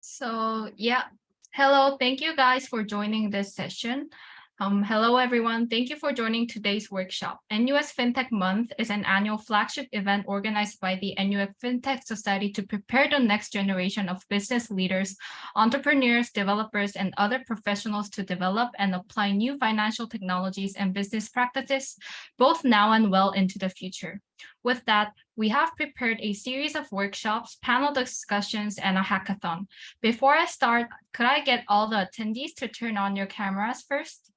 Hello, thank you guys for joining this session. Hello, everyone. Thank you for joining today's workshop. NUS Fintech Month is an annual flagship event organized by the NUS Fintech Society to prepare the next generation of business leaders, entrepreneurs, developers, and other professionals to develop and apply new financial technologies and business practices, both now and well into the future. With that, we have prepared a series of workshops, panel discussions, and a hackathon. Before I start, could I get all the attendees to turn on your cameras first?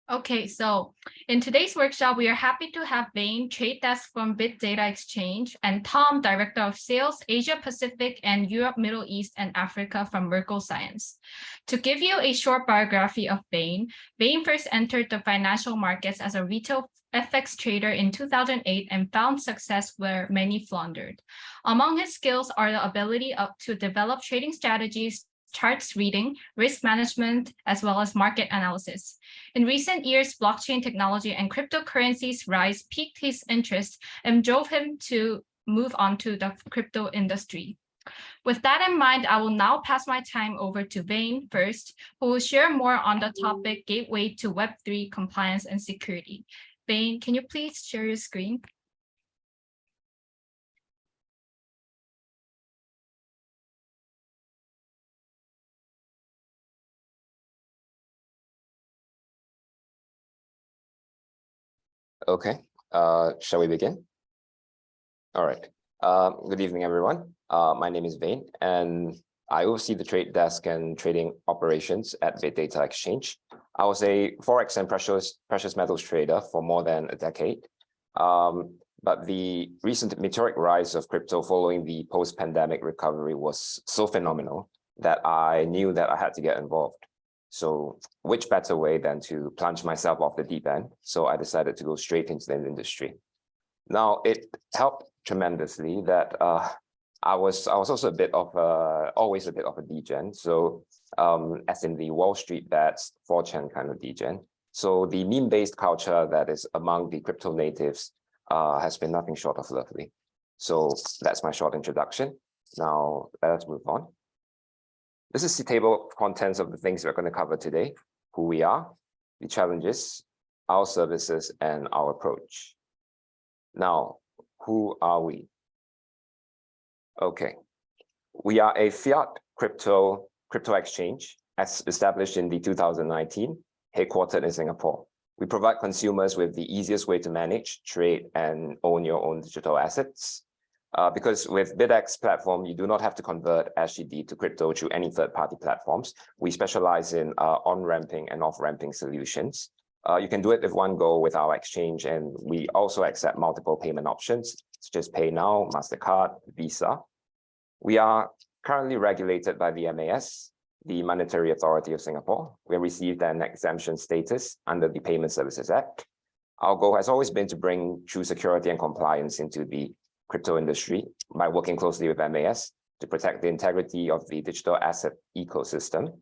Okay, so in today's workshop, we are happy to have Vane, Trade Desk from Bit Data Exchange, and Tom, Director of Sales, Asia Pacific and Europe, Middle East, and Africa from Merkle Science. To give you a short biography of Vane, Vane first entered the financial markets as a retail FX trader in 2008 and found success where many floundered. Among his skills are the ability to develop trading strategies, charts reading, risk management, as well as market analysis. In recent years, blockchain technology and cryptocurrencies' rise piqued his interest and drove him to move on to the crypto industry. With that in mind, I will now pass my time over to Vane first, who will share more on the topic Gateway to Web3 Compliance and Security. Vane, can you please share your screen? Okay, shall we begin? All right. Good evening, everyone. My name is Vane, and I oversee the trade desk and trading operations at Bit Data Exchange. I was a Forex and precious metals trader for more than a decade. But the recent meteoric rise of crypto following the post-pandemic recovery was so phenomenal that I knew that I had to get involved. So which better way than to plunge myself off the deep end? So I decided to go straight into the industry. Now, it helped tremendously that I was also a bit of always a bit of a degen. So as in the Wall Street bets, 4chan kind of degen. So the meme-based culture that is among the crypto natives has been nothing short of lovely. So that's my short introduction. Now let's move on. This is the table of contents of the things we're going to cover today: who we are, the challenges, our services, and our approach. Now, who are we? Okay, we are a fiat crypto exchange as established in the 2019, headquartered in Singapore. We provide consumers with the easiest way to manage, trade, and own your own digital assets. Because with BitX platform, you do not have to convert SGD to crypto through any third-party platforms. We specialize in on-ramping and off-ramping solutions. You can do it with one go with our exchange, and we also accept multiple payment options, such as Pay Now, MasterCard, Visa. We are currently regulated by the MAS, the Monetary Authority of Singapore. We received an exemption status under the Payment Services Act. Our goal has always been to bring true security and compliance into the crypto industry by working closely with MAS to protect the integrity of the digital asset ecosystem.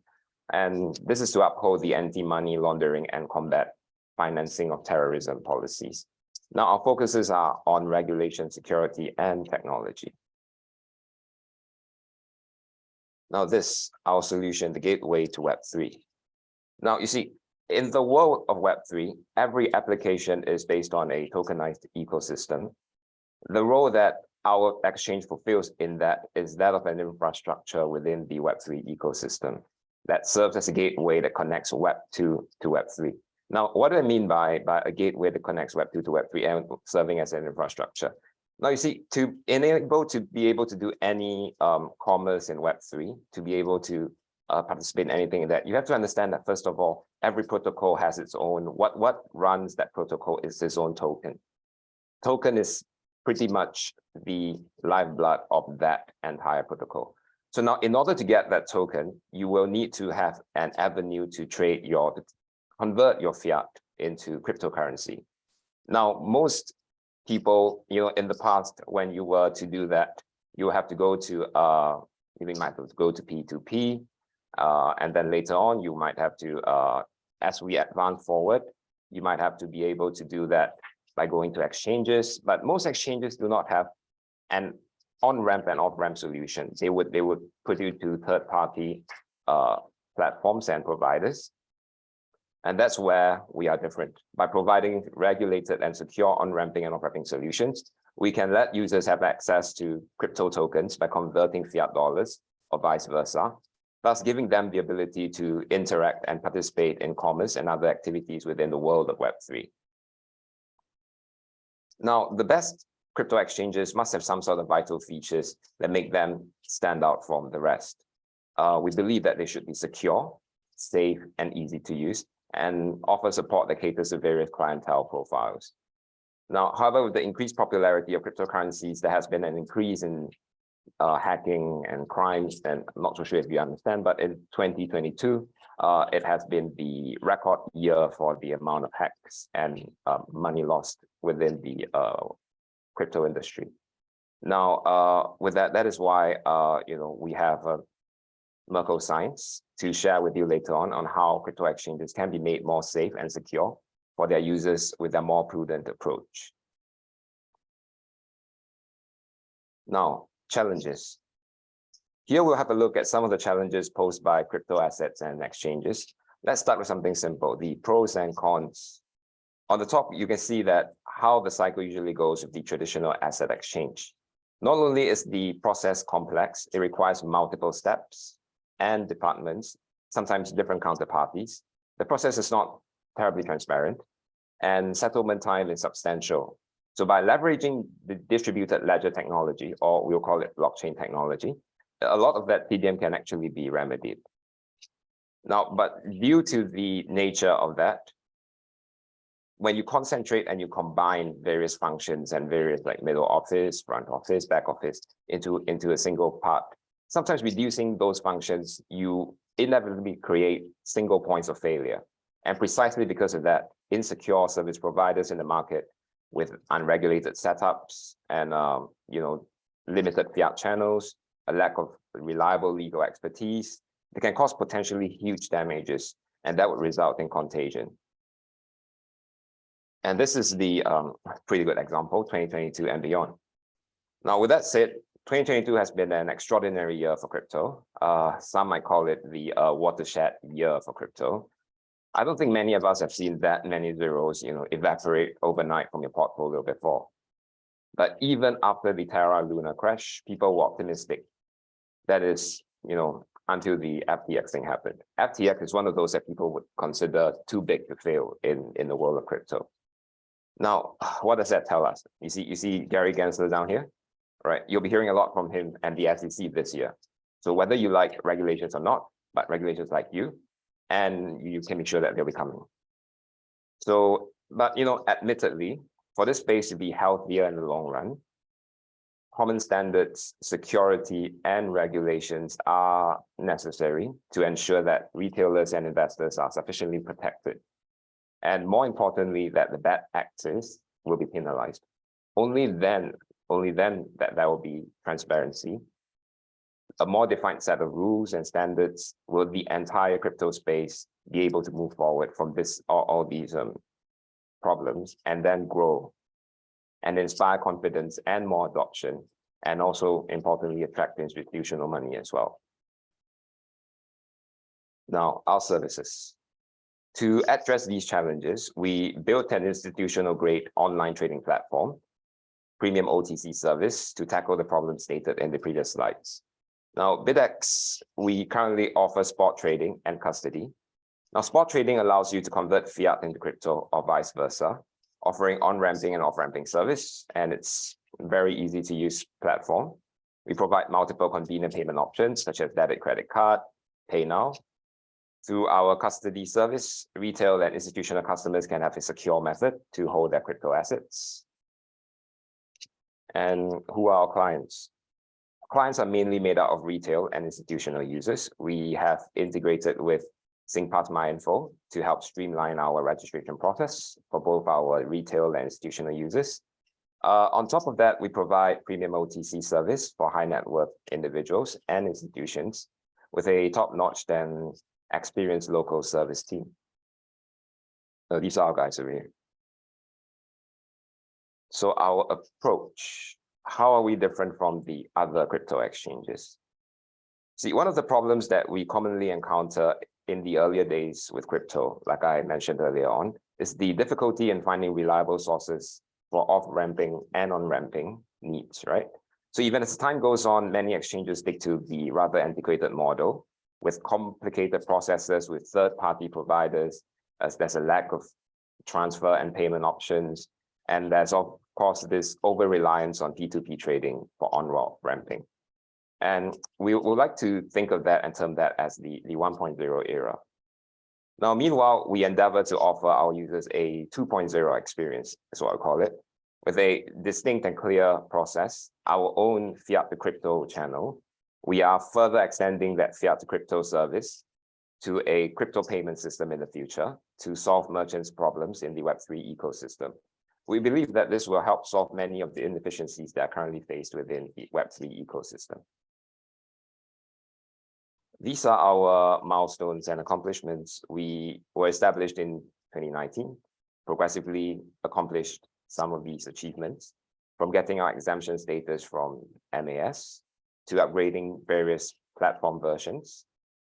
And this is to uphold the anti-money laundering and combat financing of terrorism policies. Now, our focuses are on regulation, security, and technology. Now this, our solution, the gateway to Web3. Now, you see, in the world of Web3, every application is based on a tokenized ecosystem. The role that our exchange fulfills in that is that of an infrastructure within the Web3 ecosystem that serves as a gateway that connects Web2 to Web3. Now, what do I mean by a gateway that connects Web2 to Web3 and serving as an infrastructure? Now, you see, to be able to do any commerce in Web3, to be able to participate in anything in that, you have to understand that, first of all, every protocol has its own, what runs that protocol is its own token. Token is pretty much the lifeblood of that entire protocol. So now, in order to get that token, you will need to have an avenue to convert your fiat into cryptocurrency. Now, most people, in the past, when you were to do that, you have to go to you might have to go to P2P, and then later on you might have to as we advance forward, you might have to be able to do that by going to exchanges, but most exchanges do not have an on-ramp and off-ramp solution. They would put you to third-party platforms and providers. And that's where we are different. By providing regulated and secure on-ramping and off-ramping solutions, we can let users have access to crypto tokens by converting fiat dollars or vice versa, thus giving them the ability to interact and participate in commerce and other activities within the world of Web3. Now, the best crypto exchanges must have some sort of vital features that make them stand out from the rest. We believe that they should be secure, safe, and easy to use, and offer support that caters to various clientele profiles. Now, however, with the increased popularity of cryptocurrencies, there has been an increase in hacking and crimes, and I'm not so sure if you understand, but in 2022, it has been the record year for the amount of hacks and money lost within the crypto industry. Now, with that is why we have Merkle Science to share with you later on how crypto exchanges can be made more safe and secure for their users with a more prudent approach. Now, challenges. Here we'll have a look at some of the challenges posed by crypto assets and exchanges. Let's start with something simple, the pros and cons. On the top, you can see that how the cycle usually goes with the traditional asset exchange. Not only is the process complex, it requires multiple steps and departments, sometimes different counterparties. The process is not terribly transparent, and settlement time is substantial. So by leveraging the distributed ledger technology, or we'll call it blockchain technology, a lot of that tedium can actually be remedied. Now, but due to the nature of that, when you concentrate and you combine various functions and various like middle office, front office, back office into a single part, sometimes reducing those functions, you inevitably create single points of failure. And precisely because of that, insecure service providers in the market with unregulated setups and limited fiat channels, a lack of reliable legal expertise, they can cause potentially huge damages, and that would result in contagion. And this is the pretty good example, 2022 and beyond. Now, with that said, 2022 has been an extraordinary year for crypto. Some might call it the watershed year for crypto. I don't think many of us have seen that many zeros, evaporate overnight from your portfolio before. But even after the Terra Luna crash, people were optimistic. That is, until the FTX thing happened. FTX is one of those that people would consider too big to fail in the world of crypto. Now, what does that tell us? You see Gary Gensler down here, right? You'll be hearing a lot from him and the SEC this year. So whether you like regulations or not, but regulations like you, and you can be sure that they'll be coming. So, but admittedly, for this space to be healthier in the long run, common standards, security, and regulations are necessary to ensure that retailers and investors are sufficiently protected. And more importantly, that the bad actors will be penalized. Only then that there will be transparency, a more defined set of rules and standards, will the entire crypto space be able to move forward from all these problems and then grow and inspire confidence and more adoption, and also importantly attract institutional money as well. Now, our services. To address these challenges, we built an institutional-grade online trading platform, premium OTC service, to tackle the problems stated in the previous slides. Now, BitX, we currently offer spot trading and custody. Now, spot trading allows you to convert fiat into crypto or vice versa, offering on-ramping and off-ramping service, and it's a very easy to use platform. We provide multiple convenient payment options such as debit, credit card, pay now. Through our custody service, retail and institutional customers can have a secure method to hold their crypto assets. And who are our clients? Clients are mainly made out of retail and institutional users. We have integrated with SingPass MyInfo to help streamline our registration process for both our retail and institutional users. On top of that, we provide premium OTC service for high net worth individuals and institutions with a top-notch and experienced local service team. These are our guys over here. So our approach, how are we different from the other crypto exchanges? See, one of the problems that we commonly encounter in the earlier days with crypto, like I mentioned earlier on, is the difficulty in finding reliable sources for off-ramping and on-ramping needs, right? So even as time goes on, many exchanges stick to the rather antiquated model with complicated processes with third-party providers, as there's a lack of transfer and payment options. And there's, of course, this over-reliance on P2P trading for on-ramping. And we would like to think of that and term that as the 1.0 era. Now, meanwhile, we endeavor to offer our users a 2.0 experience, is what I call it, with a distinct and clear process, our own fiat to crypto channel. We are further extending that fiat to crypto service to a crypto payment system in the future to solve merchants' problems in the Web3 ecosystem. We believe that this will help solve many of the inefficiencies that are currently faced within the Web3 ecosystem. These are our milestones and accomplishments. We were established in 2019, progressively accomplished some of these achievements, from getting our exemption status from MAS to upgrading various platform versions,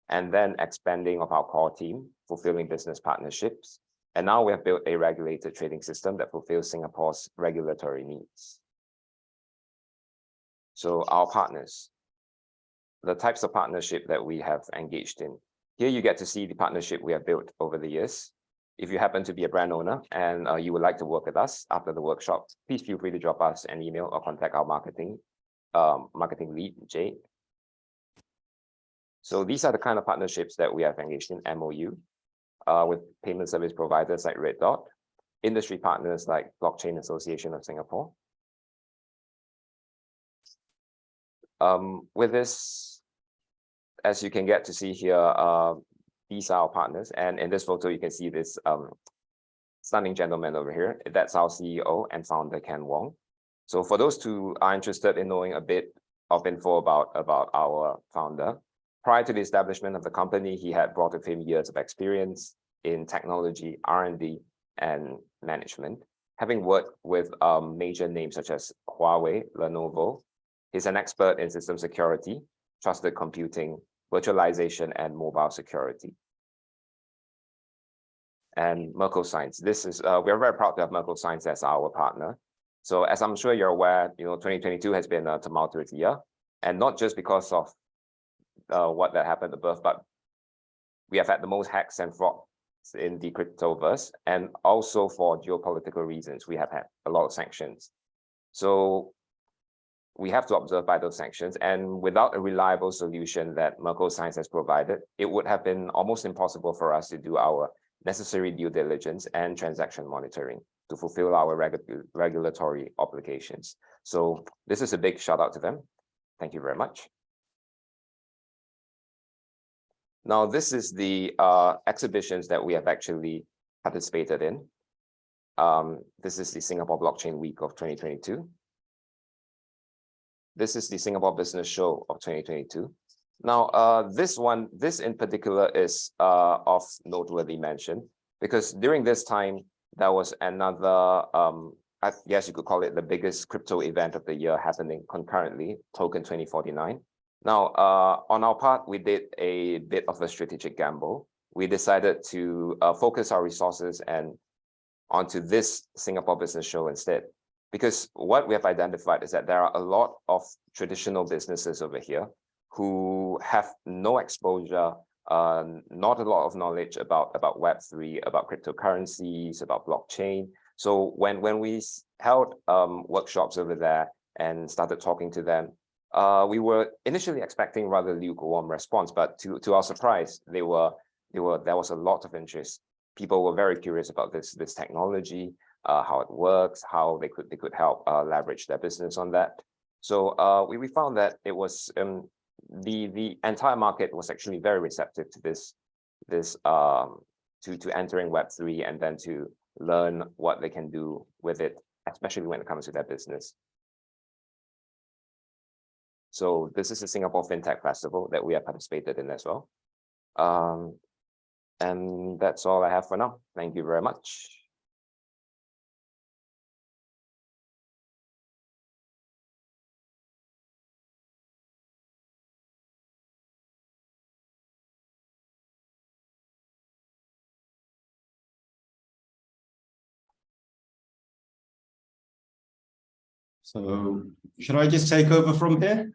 and then expanding of our core team, fulfilling business partnerships. And now we have built a regulated trading system that fulfills Singapore's regulatory needs. So our partners, the types of partnership that we have engaged in. Here you get to see the partnership we have built over the years. If you happen to be a brand owner and you would like to work with us after the workshop, please feel free to drop us an email or contact our marketing lead, Jade. So these are the kind of partnerships that we have engaged in, MOU, with payment service providers like Red Dot, industry partners like Blockchain Association of Singapore. With this, as you can get to see here, these are our partners. And in this photo, you can see this stunning gentleman over here. That's our CEO and founder, Ken Wong. So for those who are interested in knowing a bit of info about our founder, prior to the establishment of the company, he had brought with him years of experience in technology, R&D, and management, having worked with major names such as Huawei, Lenovo. He's an expert in system security, trusted computing, virtualization, and mobile security. And Merkle Science. This is we're very proud to have Merkle Science as our partner. So as I'm sure you're aware, 2022 has been a tumultuous year, and not just because of what that happened above, but we have had the most hacks and frauds in the cryptoverse, and also for geopolitical reasons, we have had a lot of sanctions. So we have to observe by those sanctions, and without a reliable solution that Merkle Science has provided, it would have been almost impossible for us to do our necessary due diligence and transaction monitoring to fulfill our regulatory obligations. So this is a big shout out to them. Thank you very much. Now, this is the exhibitions that we have actually participated in. This is the Singapore Blockchain Week of 2022. This is the Singapore Business Show of 2022. Now, this in particular is of noteworthy mention, because during this time, there was another, I guess you could call it the biggest crypto event of the year happening concurrently, Token 2049. Now, on our part, we did a bit of a strategic gamble. We decided to focus our resources onto this Singapore Business Show instead, because what we have identified is that there are a lot of traditional businesses over here who have no exposure, not a lot of knowledge about Web3, about cryptocurrencies, about blockchain. So when we held workshops over there and started talking to them, we were initially expecting rather lukewarm response, but to our surprise, there was a lot of interest. People were very curious about this technology, how it works, how they could help leverage their business on that. So we found that it was the entire market was actually very receptive to to entering Web3 and then to learn what they can do with it especially when it comes to their business. So this is the Singapore FinTech Festival that we have participated in as well. And that's all I have for now. Thank you very much. So should I just take over from here?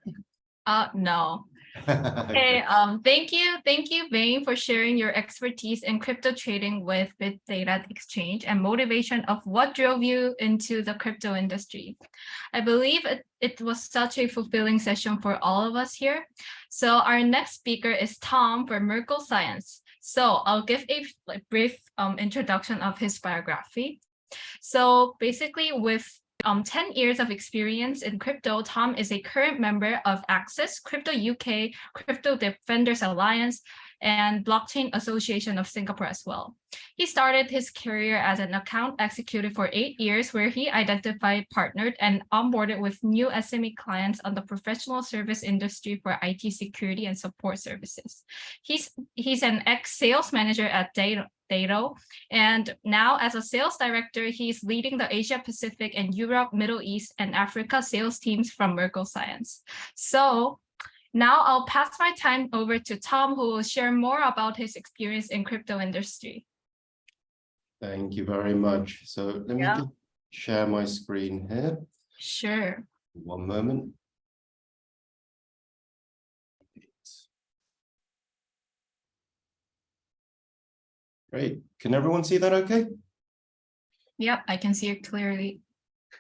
No. Okay, thank you, Vane, for sharing your expertise in crypto trading with Bit Data Exchange and motivation of what drove you into the crypto industry. I believe it was such a fulfilling session for all of us here. So our next speaker is Tom from Merkle Science. So I'll give a brief introduction of his biography. So basically, with 10 years of experience in crypto, Tom is a current member of Access, Crypto UK, Crypto Defenders Alliance, and Blockchain Association of Singapore as well. He started his career as an account executive for 8 years, where he identified, partnered, and onboarded with new SME clients on the professional service industry for IT security and support services. He's an ex-sales manager at Dato, and now as a sales director, he's leading the Asia Pacific and Europe, Middle East, and Africa sales teams from Merkle Science. So now I'll pass my time over to Tom, who will share more about his experience in crypto industry. Thank you very much. So let me just share my screen here. Sure. One moment. Great. Can everyone see that okay? Yep, I can see it clearly.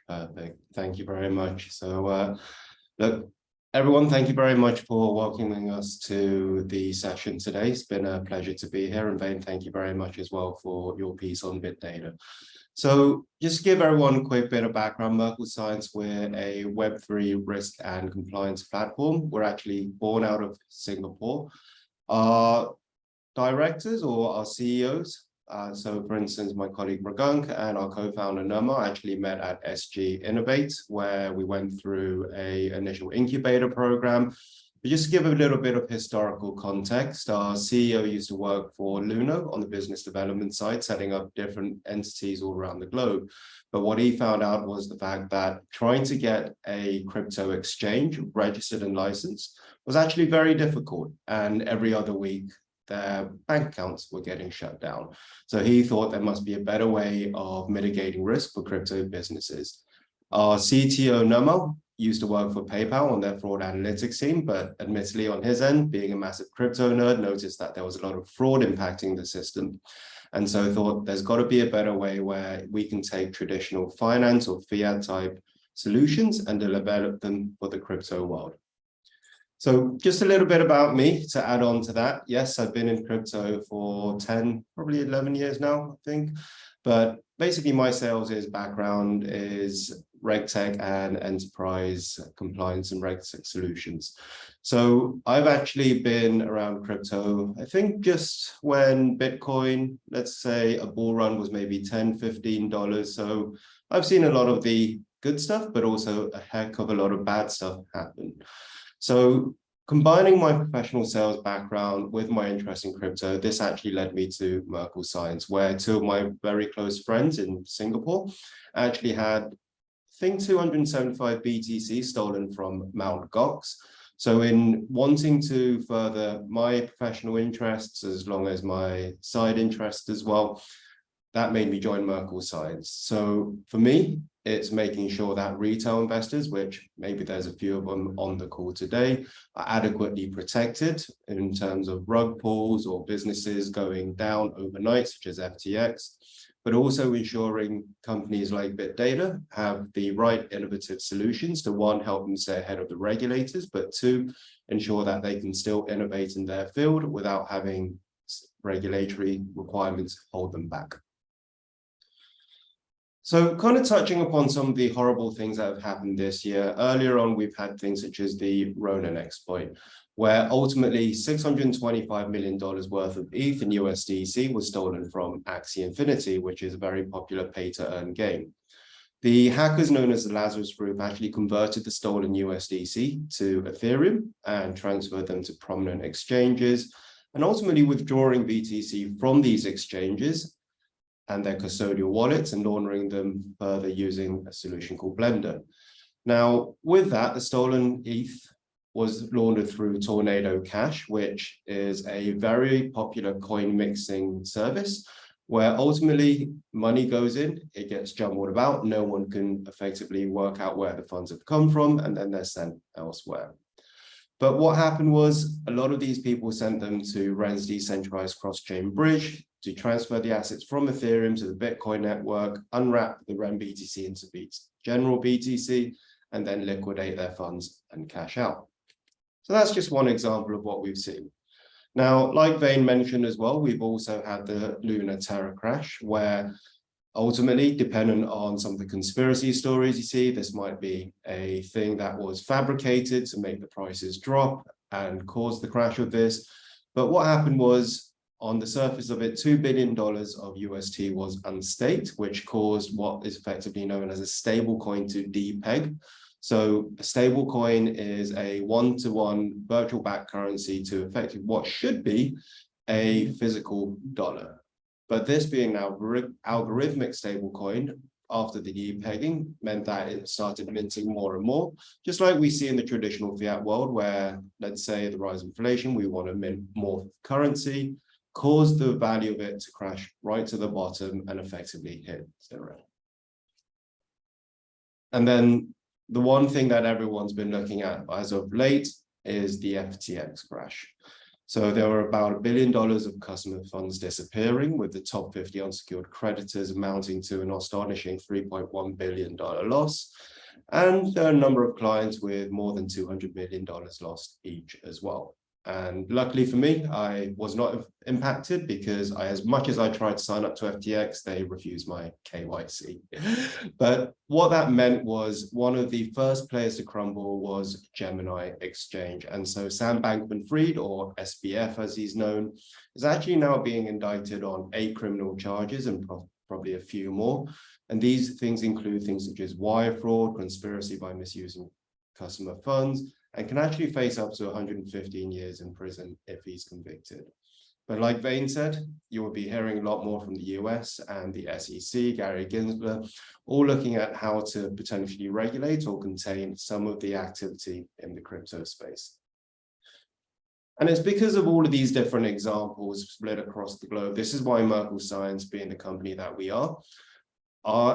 Perfect. Thank you very much. So look, everyone, thank you very much for welcoming us to the session today. It's been a pleasure to be here. And Vane, thank you very much as well for your piece on Bit Data. So just to give everyone a quick bit of background, Merkle Science, we're a Web3 risk and compliance platform. We're actually born out of Singapore. Our directors or our CEOs, so for instance, my colleague Ragung and our co-founder Nirmal actually met at SG Innovate, where we went through an initial incubator program. But just to give a little bit of historical context, our CEO used to work for Luno on the business development side, setting up different entities all around the globe. But what he found out was the fact that trying to get a crypto exchange registered and licensed was actually very difficult. And every other week, their bank accounts were getting shut down. So he thought there must be a better way of mitigating risk for crypto businesses. Our CTO, Nirmal, used to work for PayPal on their fraud analytics team, but admittedly on his end, being a massive crypto nerd, noticed that there was a lot of fraud impacting the system. And so thought there's got to be a better way where we can take traditional finance or fiat type solutions and develop them for the crypto world. So just a little bit about me to add on to that. Yes, I've been in crypto for 10, probably 11 years now, I think. But basically my sales background is RegTech and enterprise compliance and RegTech solutions. So I've actually been around crypto, I think just when Bitcoin, let's say a bull run was maybe $10, $15. So I've seen a lot of the good stuff, but also a heck of a lot of bad stuff happen. So combining my professional sales background with my interest in crypto, this actually led me to Merkle Science, where two of my very close friends in Singapore actually had, I think, 275 BTC stolen from Mt. Gox. So in wanting to further my professional interests, as long as my side interests as well, that made me join Merkle Science. So for me, it's making sure that retail investors, which maybe there's a few of them on the call today, are adequately protected in terms of rug pulls or businesses going down overnight, such as FTX, but also ensuring companies like Bit Data have the right innovative solutions to, one, help them stay ahead of the regulators, but two, ensure that they can still innovate in their field without having regulatory requirements hold them back. So kind of touching upon some of the horrible things that have happened this year. Earlier on, we've had things such as the Ronin exploit, where ultimately $625 million worth of ETH and USDC was stolen from Axie Infinity, which is a very popular pay-to-earn game. The hackers known as the Lazarus Group actually converted the stolen USDC to Ethereum and transferred them to prominent exchanges, and ultimately withdrawing BTC from these exchanges and their custodial wallets and laundering them further using a solution called Blender. Now, with that, the stolen ETH was laundered through Tornado Cash, which is a very popular coin mixing service where ultimately money goes in, it gets jumbled about, no one can effectively work out where the funds have come from, and then they're sent elsewhere. But what happened was a lot of these people sent them to Ren's decentralized cross-chain bridge to transfer the assets from Ethereum to the Bitcoin network, unwrap the Ren BTC into general BTC, and then liquidate their funds and cash out. So that's just one example of what we've seen. Now, like Vane mentioned as well, we've also had the Lunar Terror crash, where ultimately, dependent on some of the conspiracy stories you see, this might be a thing that was fabricated to make the prices drop and cause the crash of this. But what happened was, on the surface of it, $2 billion of UST was unstaked, which caused what is effectively known as a stable coin to depeg. So a stable coin is a one-to-one virtual backed currency to effectively what should be a physical dollar. But this being now algorithmic stablecoin after the depegging meant that it started minting more and more, just like we see in the traditional fiat world where, let's say, the rise of inflation, we want to mint more currency, cause the value of it to crash right to the bottom and effectively hit zero. And then the one thing that everyone's been looking at as of late is the FTX crash. So there were about $1 billion of customer funds disappearing, with the top 50 unsecured creditors amounting to an astonishing $3.1 billion loss. And there are a number of clients with more than $200 million lost each as well. And luckily for me, I was not impacted because as much as I tried to sign up to FTX, they refused my KYC. But what that meant was one of the first players to crumble was Gemini Exchange. And so Sam Bankman-Fried, or SBF as he's known, is actually now being indicted on 8 criminal charges and probably a few more. And these things include things such as wire fraud, conspiracy by misusing customer funds, and can actually face up to 115 years in prison if he's convicted. But like Vane said, you will be hearing a lot more from the US and the SEC, Gary Gensler, all looking at how to potentially regulate or contain some of the activity in the crypto space. And it's because of all of these different examples split across the globe. This is why Merkle Science, being the company that we are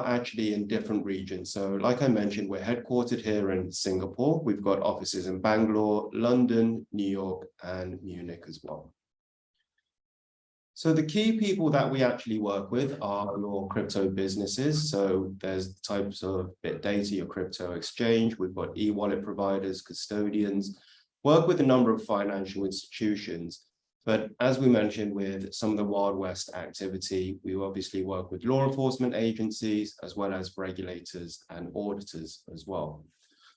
actually in different regions. So like I mentioned, we're headquartered here in Singapore. We've got offices in Bangalore, London, New York, and Munich as well. So the key people that we actually work with are your crypto businesses. So there's types of BitData, your crypto exchange. We've got e-wallet providers, custodians, work with a number of financial institutions. But as we mentioned, with some of the Wild West activity, we obviously work with law enforcement agencies, as well as regulators and auditors as well.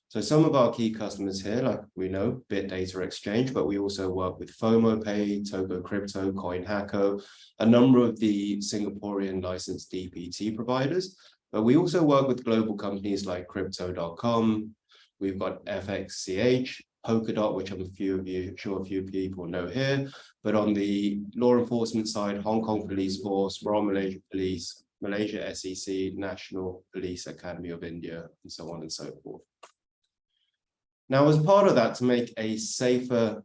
So some of our key customers here, like we know, BitData Exchange, but we also work with FOMOPay, Togo Crypto, CoinHacko, a number of the Singaporean licensed DPT providers. But we also work with global companies like Crypto.com. We've got FXCH, Polkadot, which I'm sure a few people know here. But on the law enforcement side, Hong Kong Police Force, Royal Malaysia Police, Malaysia SEC, National Police Academy of India, and so on and so forth. Now, as part of that, to make a safer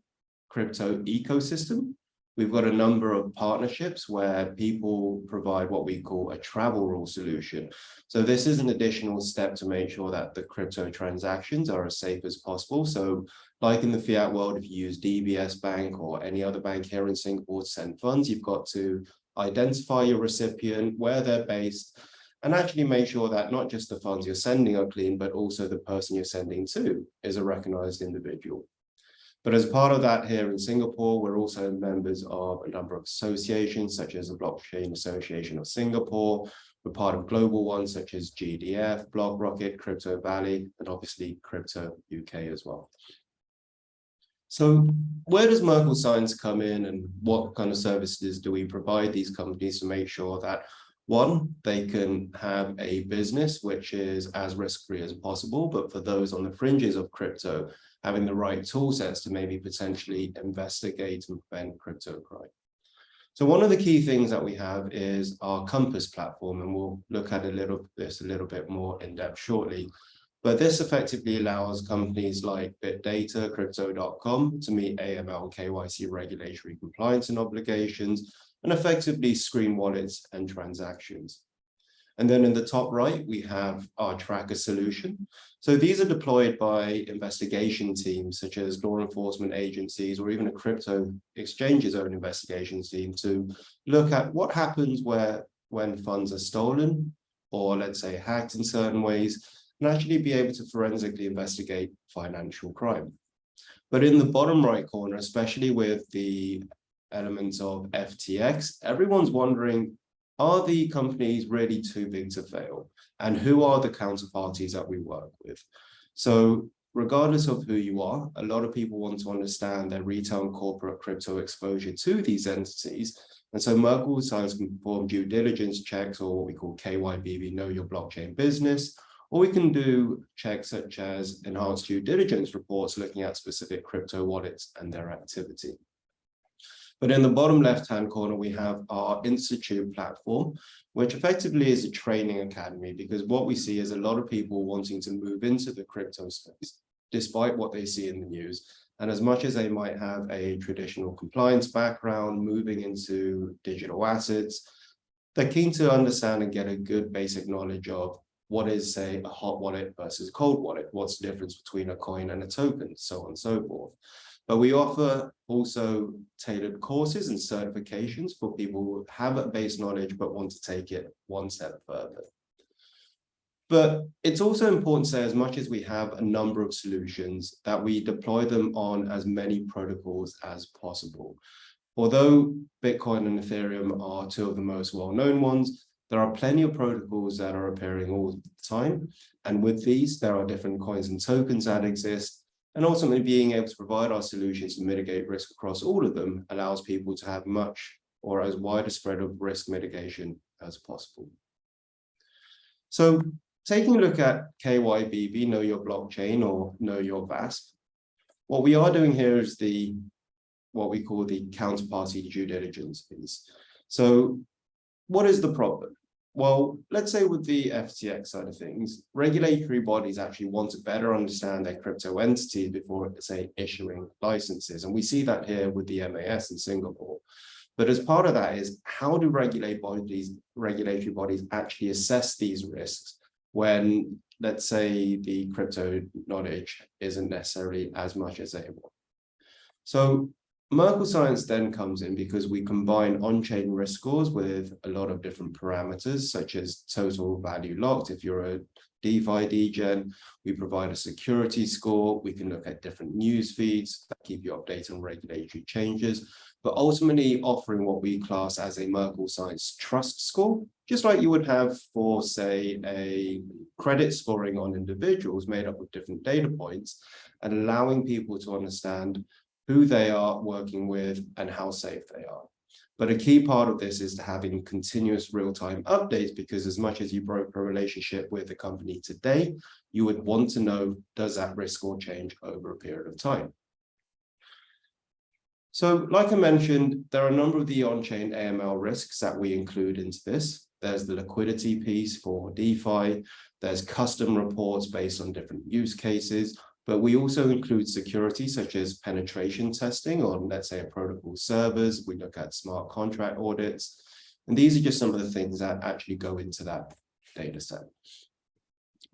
crypto ecosystem, we've got a number of partnerships where people provide what we call a travel rule solution. So this is an additional step to make sure that the crypto transactions are as safe as possible. So like in the fiat world, if you use DBS Bank or any other bank here in Singapore to send funds, you've got to identify your recipient, where they're based, and actually make sure that not just the funds you're sending are clean, but also the person you're sending to is a recognized individual. But as part of that here in Singapore, we're also members of a number of associations, such as the Blockchain Association of Singapore. We're part of global ones such as GDF, BlockRocket, Crypto Valley, and obviously Crypto UK as well. So where does Merkle Science come in, and what kind of services do we provide these companies to make sure that One, they can have a business which is as risk-free as possible, but for those on the fringes of crypto, having the right tool sets to maybe potentially investigate and prevent crypto crime. So one of the key things that we have is our Compass platform, and we'll look at this a little bit more in depth shortly. But this effectively allows companies like BitData, Crypto.com to meet AML, KYC regulatory compliance and obligations, and effectively screen wallets and transactions. And then in the top right, we have our tracker solution. So these are deployed by investigation teams, such as law enforcement agencies, or even a crypto exchange's own investigation team, to look at what happens when funds are stolen, or let's say hacked in certain ways, and actually be able to forensically investigate financial crime. But in the bottom right corner, especially with the elements of FTX, everyone's wondering, are the companies really too big to fail? And who are the counterparties that we work with? So regardless of who you are, a lot of people want to understand their retail and corporate crypto exposure to these entities. And so Merkle Science can perform due diligence checks, or what we call KYBB, Know Your Blockchain Business, or we can do checks such as enhanced due diligence reports looking at specific crypto wallets and their activity. But in the bottom left-hand corner, we have our Institute platform, which effectively is a training academy, because what we see is a lot of people wanting to move into the crypto space, despite what they see in the news. And as much as they might have a traditional compliance background, moving into digital assets, they're keen to understand and get a good basic knowledge of what is, say, a hot wallet versus a cold wallet, what's the difference between a coin and a token, so on and so forth. But we offer also tailored courses and certifications for people who have a base knowledge but want to take it one step further. But it's also important to say, as much as we have a number of solutions, that we deploy them on as many protocols as possible. Although Bitcoin and Ethereum are two of the most well-known ones, there are plenty of protocols that are appearing all the time. And with these, there are different coins and tokens that exist. And ultimately, being able to provide our solutions to mitigate risk across all of them allows people to have much or as wide a spread of risk mitigation as possible. So taking a look at KYBB, Know Your Blockchain, or Know Your VASP, what we are doing here is what we call the counterparty due diligence piece. So what is the problem? Well, let's say with the FTX side of things, regulatory bodies actually want to better understand their crypto entities before, say, issuing licenses. And we see that here with the MAS in Singapore. But as part of that is, how do regulatory bodies actually assess these risks when, let's say, the crypto knowledge isn't necessarily as much as they want? So Merkle Science then comes in because we combine on-chain risk scores with a lot of different parameters, such as total value locked. If you're a DeFi degen, we provide a security score. We can look at different news feeds that keep you updated on regulatory changes, but ultimately offering what we class as a Merkle Science trust score, just like you would have for, say, a credit scoring on individuals made up of different data points, and allowing people to understand who they are working with and how safe they are. But a key part of this is having continuous real-time updates, because as much as you broker a relationship with a company today, you would want to know, does that risk score change over a period of time? So like I mentioned, there are a number of the on-chain AML risks that we include into this. There's the liquidity piece for DeFi. There's custom reports based on different use cases. But we also include security, such as penetration testing on, let's say, a protocol servers. We look at smart contract audits. And these are just some of the things that actually go into that data set.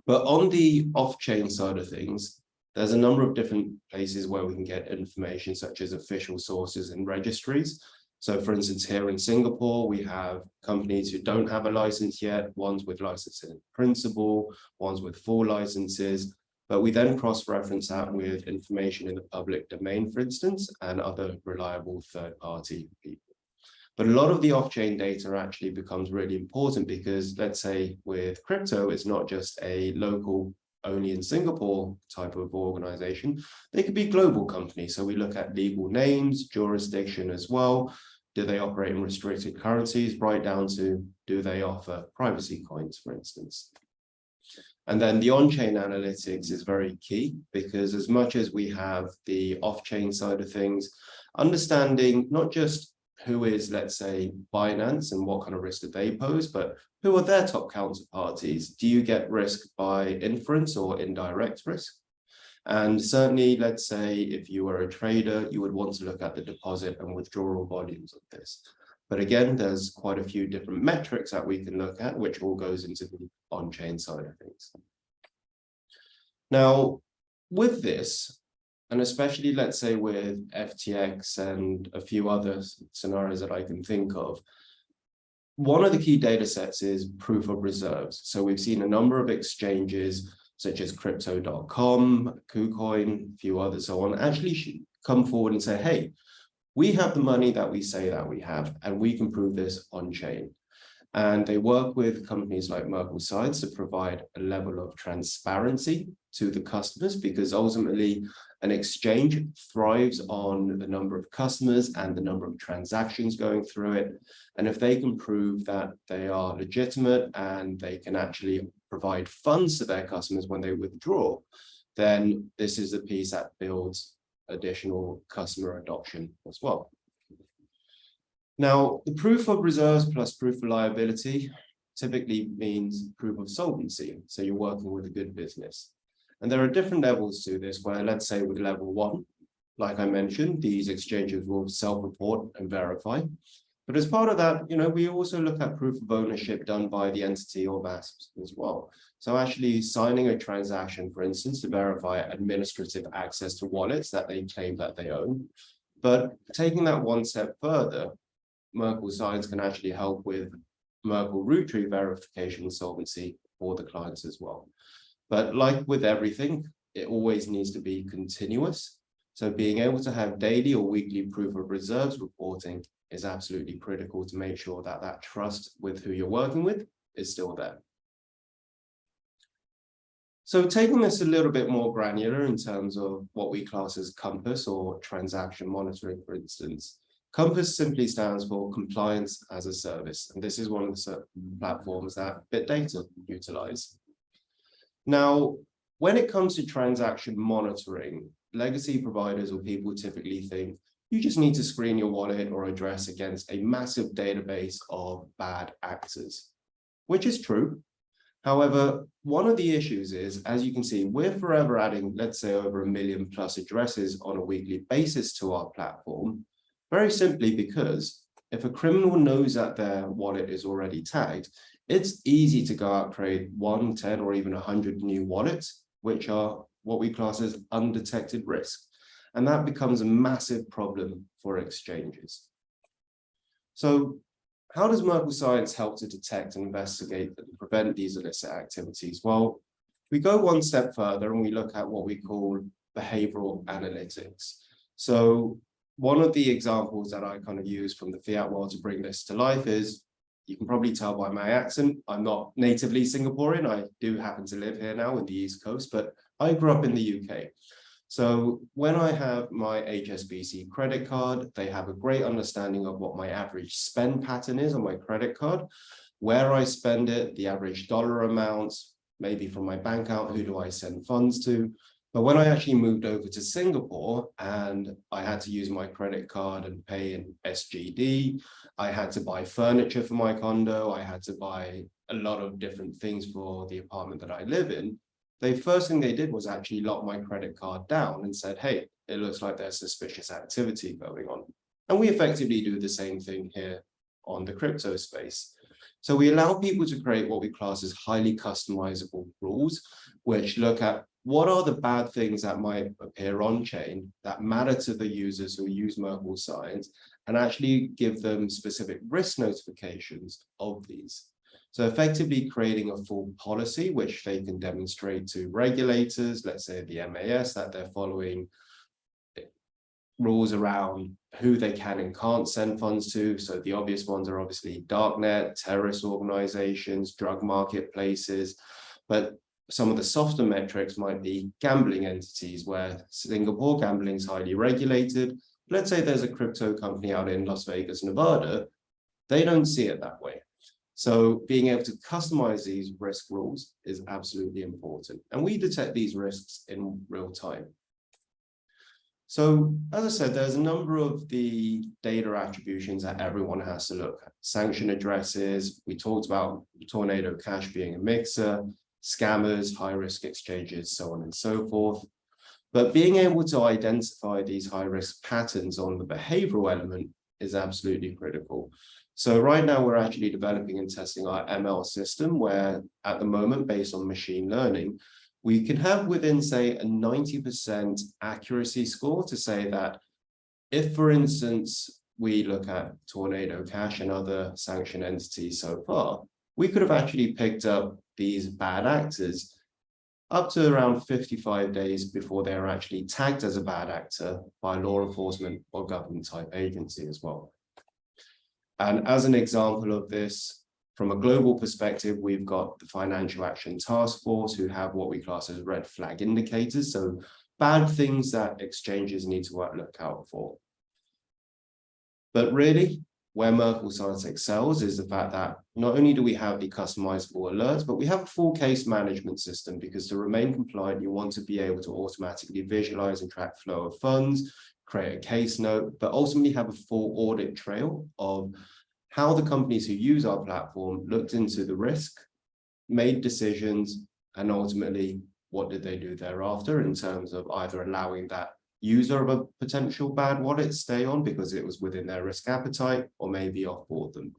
But on the off-chain side of things, there's a number of different places where we can get information, such as official sources and registries. So for instance, here in Singapore, we have companies who don't have a license yet, ones with license in principle, ones with full licenses. But we then cross-reference that with information in the public domain, for instance, and other reliable third-party people. But a lot of the off-chain data actually becomes really important, because let's say with crypto, it's not just a local, only in Singapore type of organization. They could be global companies. So we look at legal names, jurisdiction as well, do they operate in restricted currencies, right down to do they offer privacy coins, for instance. And then the on-chain analytics is very key, because as much as we have the off-chain side of things, understanding not just who is, let's say, Binance and what kind of risk do they pose, but who are their top counterparties? Do you get risk by inference or indirect risk? And certainly, let's say, if you were a trader, you would want to look at the deposit and withdrawal volumes of this. But again, there's quite a few different metrics that we can look at, which all goes into the on-chain side of things. Now, with this, and especially, let's say, with FTX and a few other scenarios that I can think of, one of the key data sets is proof of reserves. So we've seen a number of exchanges, such as Crypto.com, KuCoin, a few others, so on, actually come forward and say, hey, we have the money that we say that we have, and we can prove this on-chain. And they work with companies like Merkle Science to provide a level of transparency to the customers, because ultimately an exchange thrives on the number of customers and the number of transactions going through it. And if they can prove that they are legitimate and they can actually provide funds to their customers when they withdraw, then this is the piece that builds additional customer adoption as well. Now, the proof of reserves plus proof of liability typically means proof of solvency. So you're working with a good business. And there are different levels to this, where, let's say, with level 1, like I mentioned, these exchanges will self-report and verify. But as part of that, we also look at proof of ownership done by the entity or VASP as well. So actually signing a transaction, for instance, to verify administrative access to wallets that they claim that they own. But taking that one step further, Merkle Science can actually help with Merkle root tree verification and solvency for the clients as well. But like with everything, it always needs to be continuous. So being able to have daily or weekly proof of reserves reporting is absolutely critical to make sure that that trust with who you're working with is still there. So taking this a little bit more granular in terms of what we class as Compass or transaction monitoring, for instance, Compass simply stands for Compliance as a Service. And this is one of the platforms that BitData utilize. Now, when it comes to transaction monitoring, legacy providers or people typically think you just need to screen your wallet or address against a massive database of bad actors, which is true. However, one of the issues is, as you can see, we're forever adding, let's say, over 1 million plus addresses on a weekly basis to our platform, very simply because if a criminal knows that their wallet is already tagged, it's easy to go out, create 1, 10, or even 100 new wallets, which are what we class as undetected risk. And that becomes a massive problem for exchanges. So how does Merkle Science help to detect and investigate and prevent these illicit activities? Well, we go one step further and we look at what we call behavioral analytics. So one of the examples that I kind of use from the fiat world to bring this to life is, you can probably tell by my accent, I'm not natively Singaporean. I do happen to live here now in the East Coast, but I grew up in the UK. So when I have my HSBC credit card, they have a great understanding of what my average spend pattern is on my credit card, where I spend it, the average dollar amounts, maybe from my bank account, who do I send funds to. But when I actually moved over to Singapore and I had to use my credit card and pay in SGD, I had to buy furniture for my condo, I had to buy a lot of different things for the apartment that I live in. The first thing they did was actually lock my credit card down and said, hey, it looks like there's suspicious activity going on. And we effectively do the same thing here on the crypto space. So we allow people to create what we class as highly customizable rules, which look at what are the bad things that might appear on chain that matter to the users who use Merkle Science, and actually give them specific risk notifications of these. So effectively creating a full policy, which they can demonstrate to regulators, let's say the MAS, that they're following rules around who they can and can't send funds to. So the obvious ones are obviously darknet, terrorist organizations, drug marketplaces, but some of the softer metrics might be gambling entities, where Singapore gambling is highly regulated. Let's say there's a crypto company out in Las Vegas, Nevada. They don't see it that way. So being able to customize these risk rules is absolutely important. And we detect these risks in real time. So as I said, there's a number of the data attributions that everyone has to look at. Sanction addresses, we talked about Tornado Cash being a mixer, scammers, high-risk exchanges, so on and so forth. But being able to identify these high-risk patterns on the behavioral element is absolutely critical. So right now we're actually developing and testing our ML system where at the moment, based on machine learning, we can have within, say, a 90% accuracy score to say that if, for instance, we look at Tornado Cash and other sanctioned entities so far, we could have actually picked up these bad actors up to around 55 days before they're actually tagged as a bad actor by law enforcement or government type agency as well. And as an example of this, from a global perspective, we've got the Financial Action Task Force who have what we class as red flag indicators. So bad things that exchanges need to look out for. But really, where Merkle Science excels is the fact that not only do we have the customizable alerts, but we have a full case management system, because to remain compliant, you want to be able to automatically visualize and track flow of funds, create a case note, but ultimately have a full audit trail of how the companies who use our platform looked into the risk, made decisions, and ultimately what did they do thereafter in terms of either allowing that user of a potential bad wallet stay on because it was within their risk appetite, or maybe offboard them.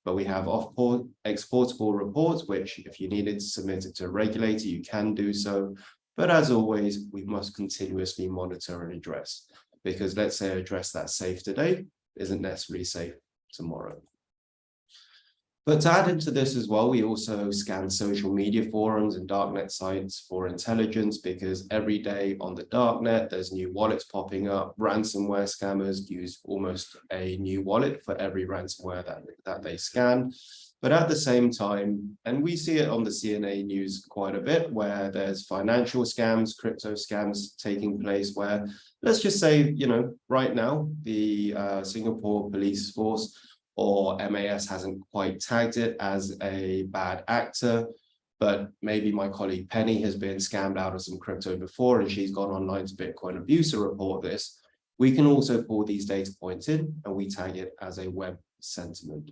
But we have exportable reports, which if you needed to submit it to a regulator, you can do so. But as always, we must continuously monitor and address, because let's say address that's safe today isn't necessarily safe tomorrow. But to add into this as well, we also scan social media forums and darknet sites for intelligence, because every day on the darknet, there's new wallets popping up. Ransomware scammers use almost a new wallet for every ransomware that they scan. But at the same time, and we see it on the CNA news quite a bit, where there's financial scams, crypto scams taking place where, let's just say, right now, the Singapore police force or MAS hasn't quite tagged it as a bad actor, but maybe my colleague Penny has been scammed out of some crypto before and she's gone online to Bitcoin Abuse to report this. We can also pull these data points in and we tag it as a web sentiment.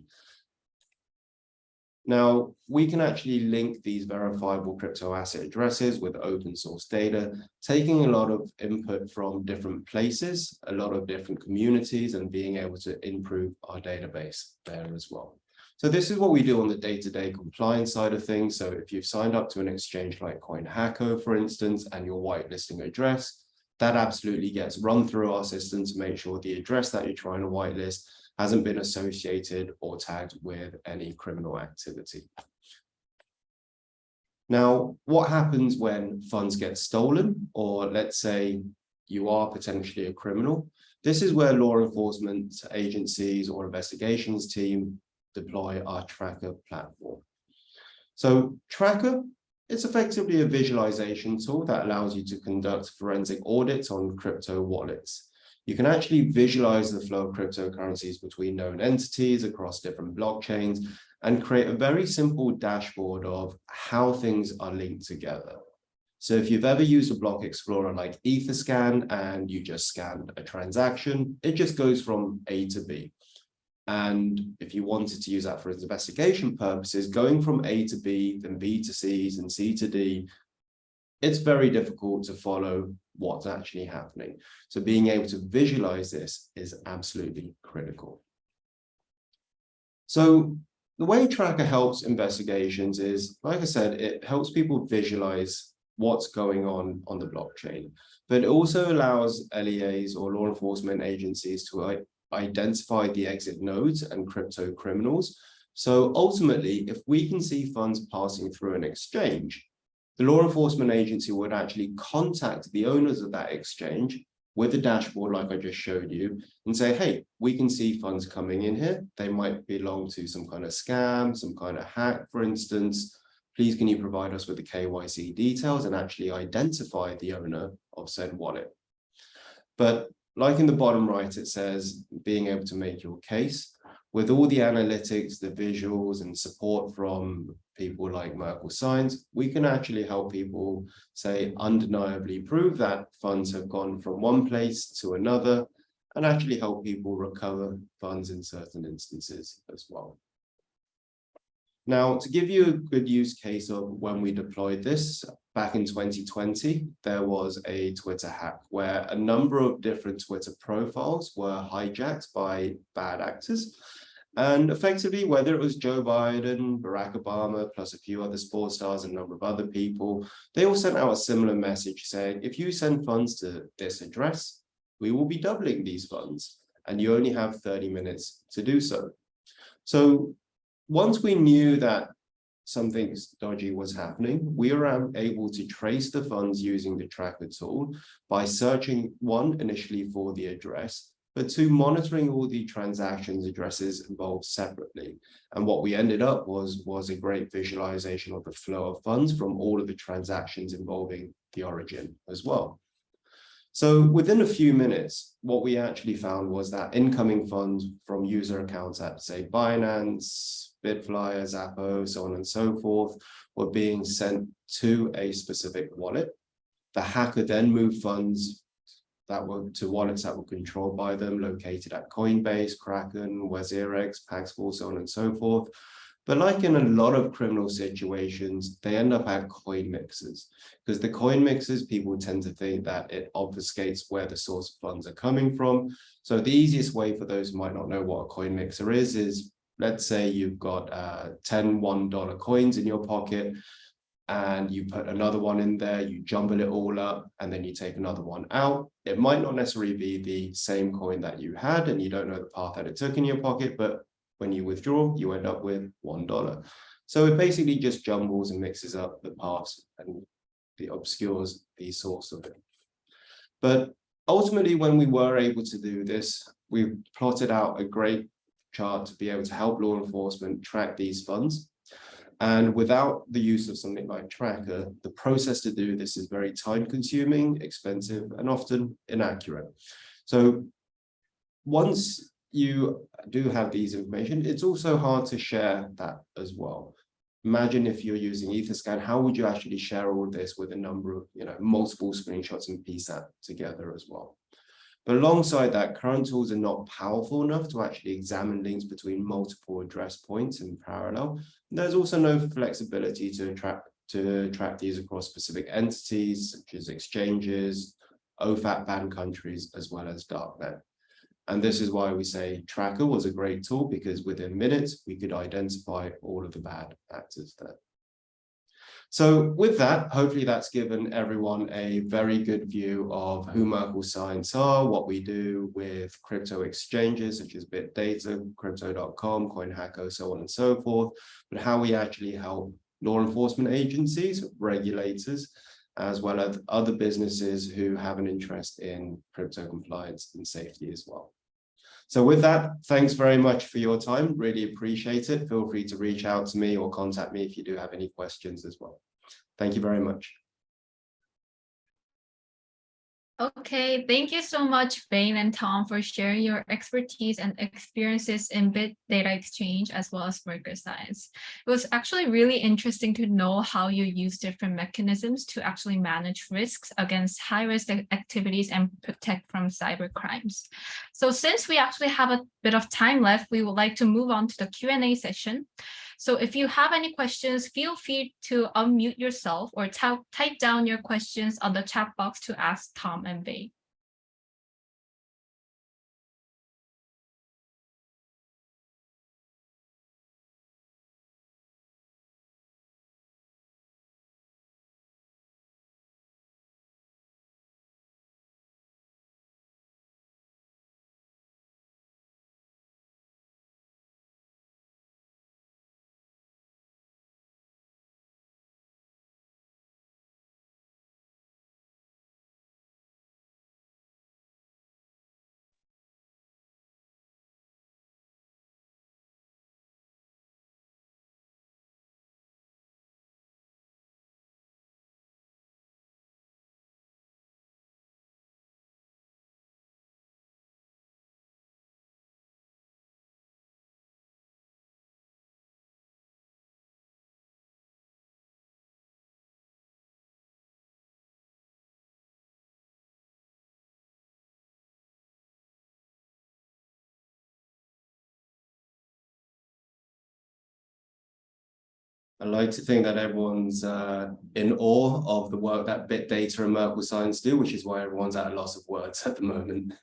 Now, we can actually link these verifiable crypto asset addresses with open source data, taking a lot of input from different places, a lot of different communities, and being able to improve our database there as well. So this is what we do on the day-to-day compliance side of things. So if you've signed up to an exchange like CoinHacko, for instance, and your whitelisting address, that absolutely gets run through our system to make sure the address that you're trying to whitelist hasn't been associated or tagged with any criminal activity. Now, what happens when funds get stolen, or let's say you are potentially a criminal? This is where law enforcement agencies or investigations team deploy our Tracker platform. So Tracker, it's effectively a visualization tool that allows you to conduct forensic audits on crypto wallets. You can actually visualize the flow of cryptocurrencies between known entities across different blockchains and create a very simple dashboard of how things are linked together. So if you've ever used a block explorer like Etherscan and you just scanned a transaction, it just goes from A to B. And if you wanted to use that for investigation purposes, going from A to B, then B to C, and C to D, it's very difficult to follow what's actually happening. So being able to visualize this is absolutely critical. So the way Tracker helps investigations is, like I said, it helps people visualize what's going on the blockchain, but it also allows LEAs or law enforcement agencies to identify the exit nodes and crypto criminals. So ultimately, if we can see funds passing through an exchange, the law enforcement agency would actually contact the owners of that exchange with a dashboard like I just showed you and say, hey, we can see funds coming in here. They might belong to some kind of scam, some kind of hack, for instance. Please, can you provide us with the KYC details and actually identify the owner of said wallet? But like in the bottom right, it says being able to make your case. With all the analytics, the visuals, and support from people like Merkle Science, we can actually help people say undeniably prove that funds have gone from one place to another, and actually help people recover funds in certain instances as well. Now, to give you a good use case of when we deployed this, back in 2020, there was a Twitter hack where a number of different Twitter profiles were hijacked by bad actors. And effectively, whether it was Joe Biden, Barack Obama, plus a few other sports stars and a number of other people, they all sent out a similar message saying, if you send funds to this address, we will be doubling these funds, and you only have 30 minutes to do so. So once we knew that something dodgy was happening, we were able to trace the funds using the tracker tool by searching, one, initially for the address, but two, monitoring all the transactions addresses involved separately. And what we ended up was a great visualization of the flow of funds from all of the transactions involving the origin as well. So within a few minutes, what we actually found was that incoming funds from user accounts at, say, Binance, Bitflyer, Zappo, so on and so forth, were being sent to a specific wallet. The hacker then moved funds that were to wallets that were controlled by them, located at Coinbase, Kraken, WazirX, Paxful, so on and so forth. But like in a lot of criminal situations, they end up at coin mixers, because the coin mixers, people tend to think that it obfuscates where the source of funds are coming from. So the easiest way for those who might not know what a coin mixer is let's say you've got 10 $1 coins in your pocket, and you put another one in there, you jumble it all up, and then you take another one out. It might not necessarily be the same coin that you had, and you don't know the path that it took in your pocket, but when you withdraw, you end up with $1. So it basically just jumbles and mixes up the paths and it obscures the source of it. But ultimately, when we were able to do this, we plotted out a great chart to be able to help law enforcement track these funds. And without the use of something like Tracker, the process to do this is very time-consuming, expensive, and often inaccurate. So once you do have these information, it's also hard to share that as well. Imagine if you're using Etherscan, how would you actually share all this with a number of, multiple screenshots and piece that together as well? But alongside that, current tools are not powerful enough to actually examine links between multiple address points in parallel. There's also no flexibility to track these across specific entities, such as exchanges, OFAC banned countries, as well as darknet. And this is why we say Tracker was a great tool, because within minutes, we could identify all of the bad actors there. So with that, hopefully that's given everyone a very good view of who Merkle Science are, what we do with crypto exchanges such as BitData, Crypto.com, CoinHacko, so on and so forth, but how we actually help law enforcement agencies, regulators, as well as other businesses who have an interest in crypto compliance and safety as well. So with that, thanks very much for your time. Really appreciate it. Feel free to reach out to me or contact me if you do have any questions as well. Thank you very much. Okay, thank you so much, Vane and Tom, for sharing your expertise and experiences in bit data exchange as well as Merkle Science. It was actually really interesting to know how you use different mechanisms to actually manage risks against high-risk activities and protect from cyber crimes. So since we actually have a bit of time left, we would like to move on to the Q&A session. So if you have any questions, feel free to unmute yourself or type down your questions on the chat box to ask Tom and Vane. I like to think that everyone's in awe of the work that Bit Data and Merkle Science do, which is why everyone's at a loss of words at the moment.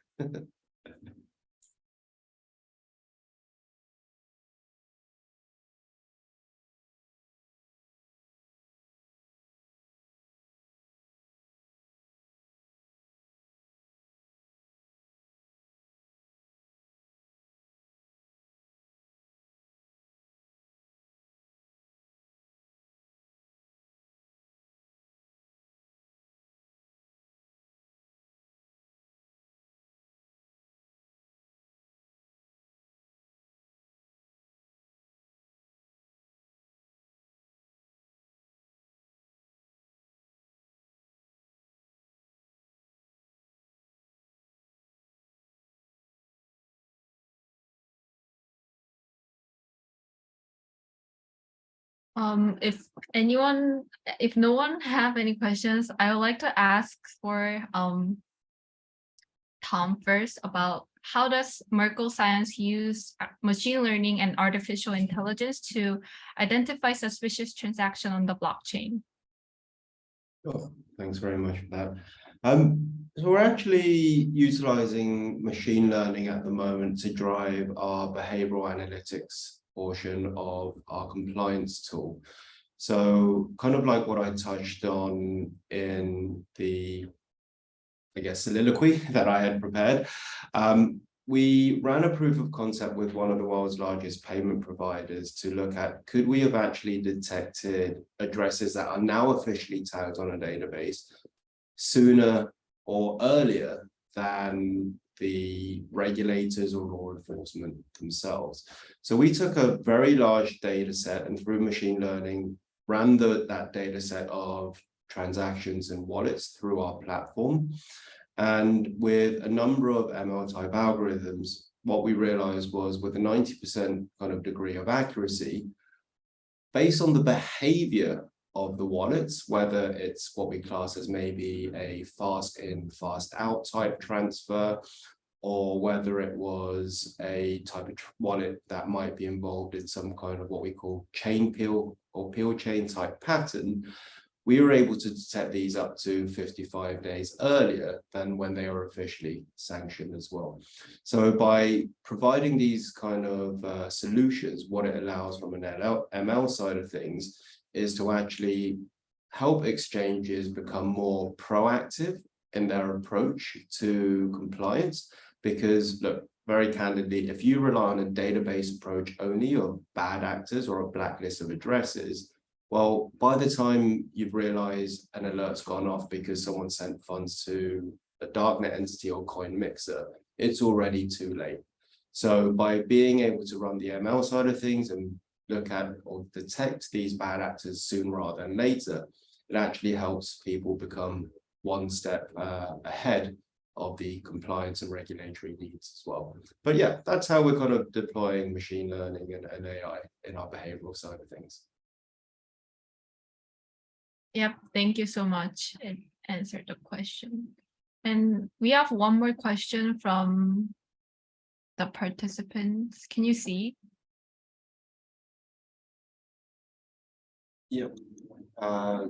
If no one have any questions, I would like to ask for Tom first about how does Merkle Science use machine learning and artificial intelligence to identify suspicious transaction on the blockchain? Oh, thanks very much for that. So we're actually utilizing machine learning at the moment to drive our behavioral analytics portion of our compliance tool. So kind of like what I touched on in the, I guess, soliloquy that I had prepared. We ran a proof of concept with one of the world's largest payment providers to look at, could we have actually detected addresses that are now officially tagged on a database sooner or earlier than the regulators or law enforcement themselves. So we took a very large data set and through machine learning, ran that data set of transactions and wallets through our platform. And with a number of ML type algorithms, what we realized was with a 90% kind of degree of accuracy, based on the behavior of the wallets, whether it's what we class as maybe a fast in, fast out type transfer, or whether it was a type of wallet that might be involved in some kind of what we call chain peel or peel chain type pattern, we were able to detect these up to 55 days earlier than when they are officially sanctioned as well. So by providing these kind of solutions, what it allows from an ML side of things is to actually help exchanges become more proactive in their approach to compliance. Because look, very candidly, if you rely on a database approach only of bad actors or a blacklist of addresses, well, by the time you've realized an alert's gone off because someone sent funds to a darknet entity or coin mixer, it's already too late. So by being able to run the ML side of things and look at or detect these bad actors sooner rather than later, it actually helps people become one step ahead of the compliance and regulatory needs as well. But yeah, that's how we're kind of deploying machine learning and AI in our behavioral side of things. Yep, thank you so much. It answered the question. And we have one more question from the participants. Can you see? Yep.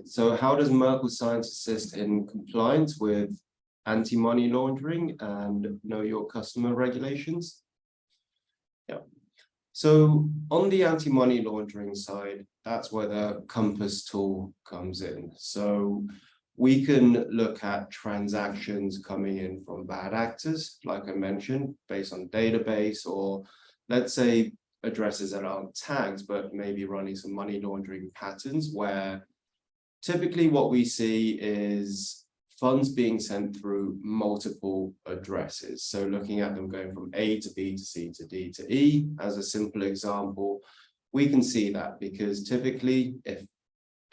So how does Merkle Science assist in compliance with anti-money laundering and know your customer regulations? Yeah. So on the anti-money laundering side, that's where the Compass tool comes in. So we can look at transactions coming in from bad actors, like I mentioned, based on database, or let's say addresses that aren't tagged, but maybe running some money laundering patterns where typically what we see is funds being sent through multiple addresses. So looking at them going from A to B to C to D to E as a simple example, we can see that because typically if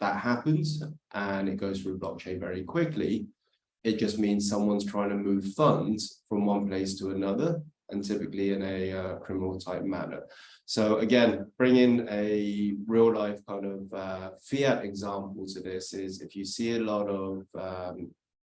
that happens and it goes through blockchain very quickly, it just means someone's trying to move funds from one place to another, and typically in a criminal type manner. So again, bringing a real life kind of fiat example to this is if you see a lot of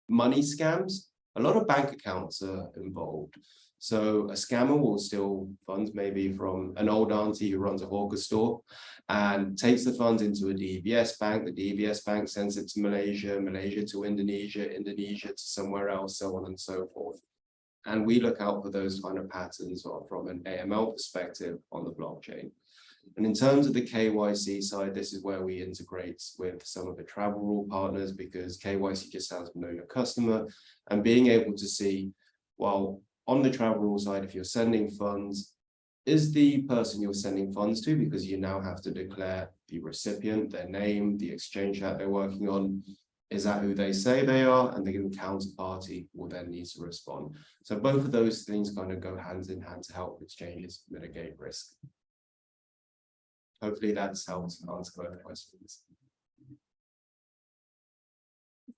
money scams, a lot of bank accounts are involved. So a scammer will steal funds maybe from an old auntie who runs a hawker store and takes the funds into a DBS bank. The DBS bank sends it to Malaysia, Malaysia to Indonesia, Indonesia to somewhere else, so on and so forth. And we look out for those kind of patterns from an AML perspective on the blockchain. And in terms of the KYC side, this is where we integrate with some of the travel rule partners, because KYC just stands for know your customer, and being able to see, well, on the travel rule side, if you're sending funds, is the person you're sending funds to, because you now have to declare the recipient, their name, the exchange that they're working on, is that who they say they are? And the counterparty will then need to respond. So both of those things kind of go hand in hand to help exchanges mitigate risk. Hopefully that's helped answer both questions.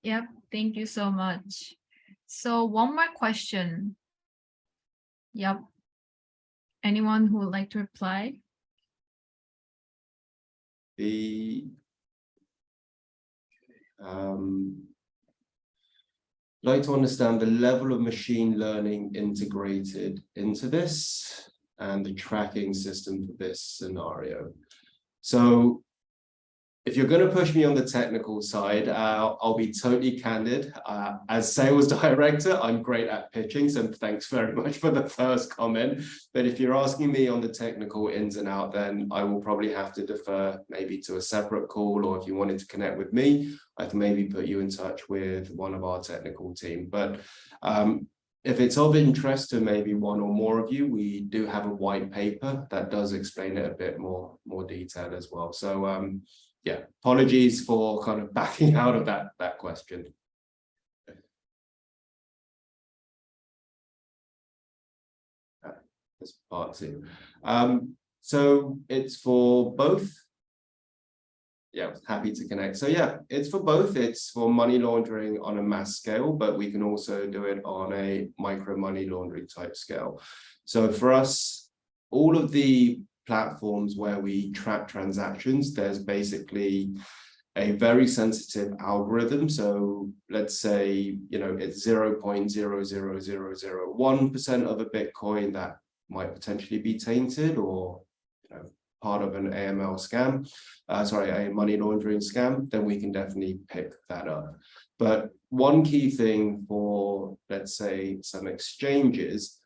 Yep, thank you so much. So one more question. Yep. Anyone who would like to reply? Like to understand the level of machine learning integrated into this and the tracking system for this scenario. So if you're going to push me on the technical side, I'll be totally candid. As sales director, I'm great at pitching, so thanks very much for the first comment. But if you're asking me on the technical ins and out, then I will probably have to defer maybe to a separate call, or if you wanted to connect with me, I can maybe put you in touch with one of our technical team. But if it's of interest to maybe one or more of you, we do have a white paper that does explain it a bit more detail as well. So yeah, apologies for kind of backing out of that question. That's part two. So it's for both. Yeah, happy to connect. So yeah, it's for both. It's for money laundering on a mass scale, but we can also do it on a micro money laundering type scale. So for us, all of the platforms where we track transactions, there's basically a very sensitive algorithm. So let's say, it's 0.00001% of a Bitcoin that might potentially be tainted, or part of an AML scam, a money laundering scam, then we can definitely pick that up. But one key thing for, let's say, some exchanges,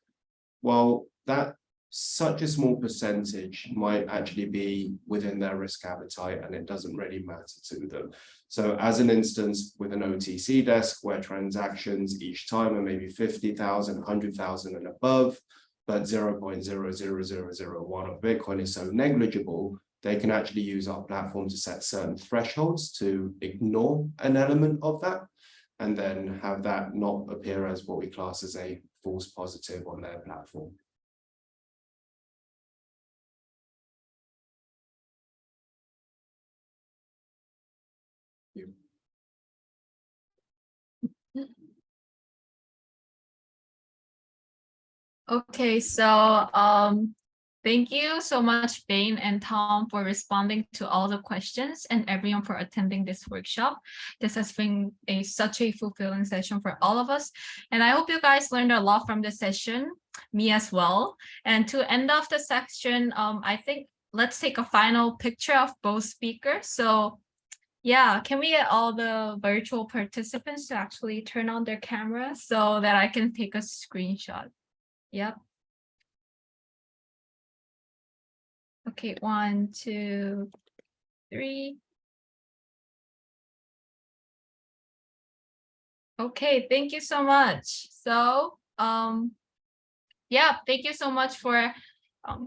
well, that such a small percentage might actually be within their risk appetite, and it doesn't really matter to them. So as an instance, with an OTC desk where transactions each time are maybe 50,000, 100,000 and above, but 0.00001 of Bitcoin is so negligible, they can actually use our platform to set certain thresholds to ignore an element of that, and then have that not appear as what we class as a false positive on their platform. Okay, so thank you so much, Bain and Tom, for responding to all the questions, and everyone for attending this workshop. This has been such a fulfilling session for all of us, and I hope you guys learned a lot from this session, me as well. And to end off the section, I think let's take a final picture of both speakers. So yeah, can we get all the virtual participants to actually turn on their camera so that I can take a screenshot? Yep. Okay, 1, 2, 3. Okay, thank you so much. So, yeah, thank you so much for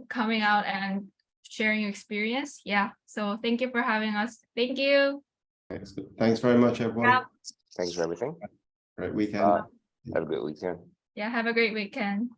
coming out and sharing your experience. Yeah, so thank you for having us. Thank you. Thanks very much, everyone. Yeah. Thanks for everything. Great weekend. Have a good weekend. Yeah, have a great weekend.